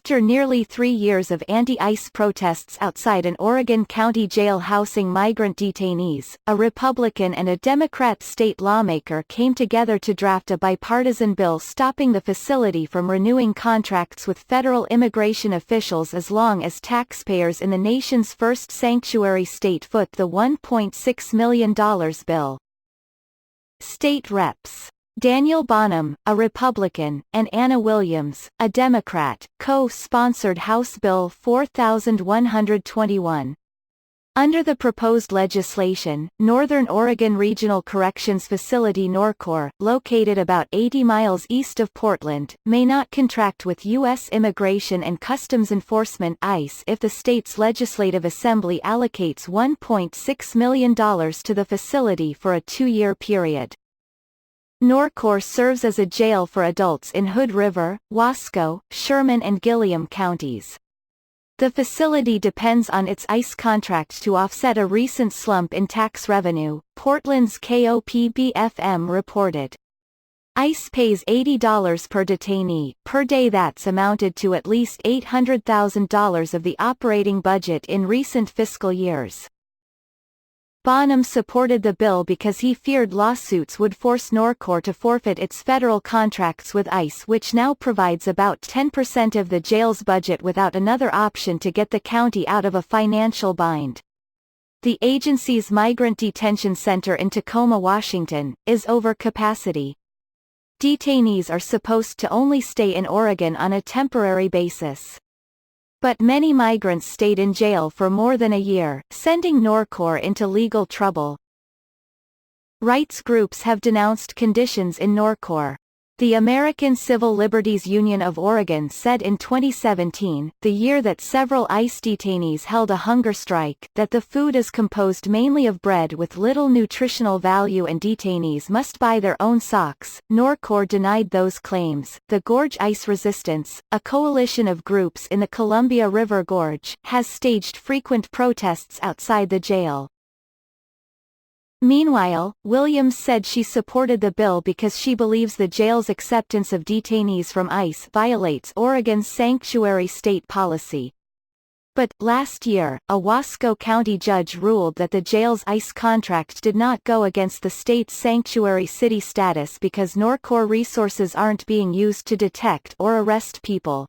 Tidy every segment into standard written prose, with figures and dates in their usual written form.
After nearly 3 years of anti-ICE protests outside an Oregon County jail housing migrant detainees, a Republican and a Democrat state lawmaker came together to draft a bipartisan bill stopping the facility from renewing contracts with federal immigration officials as long as taxpayers in the nation's first sanctuary state foot the $1.6 million bill. State Reps. Daniel Bonham, a Republican, and Anna Williams, a Democrat, co-sponsored House Bill 4121. Under the proposed legislation, Northern Oregon Regional Corrections Facility Norcor, located about 80 miles east of Portland, may not contract with U.S. Immigration and Customs Enforcement (ICE) if the state's Legislative Assembly allocates $1.6 million to the facility for a 2-year period. Norcor serves as a jail for adults in Hood River, Wasco, Sherman and Gilliam counties. The facility depends on its ICE contract to offset a recent slump in tax revenue, Portland's KOPB-FM reported. ICE pays $80 per detainee per day. That's amounted to at least $800,000 of the operating budget in recent fiscal years. Bonham supported the bill because he feared lawsuits would force Norcor to forfeit its federal contracts with ICE, which now provides about 10% of the jail's budget without another option to get the county out of a financial bind. The agency's migrant detention center in Tacoma, Washington, is over capacity. Detainees are supposed to only stay in Oregon on a temporary basis. But many migrants stayed in jail for more than a year, sending Norcor into legal trouble. Rights groups have denounced conditions in Norcor. The American Civil Liberties Union of Oregon said in 2017, the year that several ICE detainees held a hunger strike, that the food is composed mainly of bread with little nutritional value and detainees must buy their own socks. Norcor denied those claims. The Gorge Ice Resistance, a coalition of groups in the Columbia River Gorge, has staged frequent protests outside the jail. Meanwhile, Williams said she supported the bill because she believes the jail's acceptance of detainees from ICE violates Oregon's sanctuary state policy. But, last year, a Wasco County judge ruled that the jail's ICE contract did not go against the state's sanctuary city status because Norcor resources aren't being used to detect or arrest people.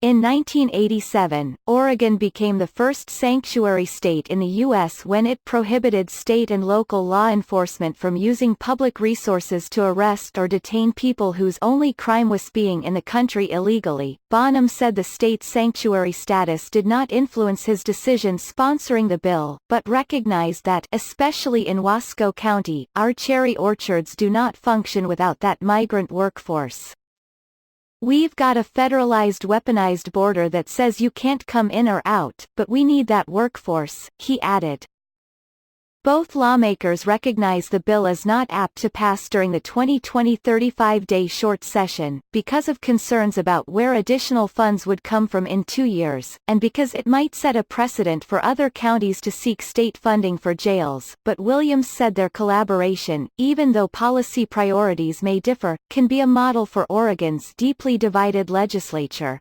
In 1987, Oregon became the first sanctuary state in the U.S. when it prohibited state and local law enforcement from using public resources to arrest or detain people whose only crime was being in the country illegally. Bonham said the state's sanctuary status did not influence his decision sponsoring the bill, but recognized that, especially in Wasco County, our cherry orchards do not function without that migrant workforce. We've got a federalized weaponized border that says you can't come in or out, but we need that workforce, he added. Both lawmakers recognize the bill is not apt to pass during the 2020 35-day short session, because of concerns about where additional funds would come from in 2 years, and because it might set a precedent for other counties to seek state funding for jails. But Williams said their collaboration, even though policy priorities may differ, can be a model for Oregon's deeply divided legislature.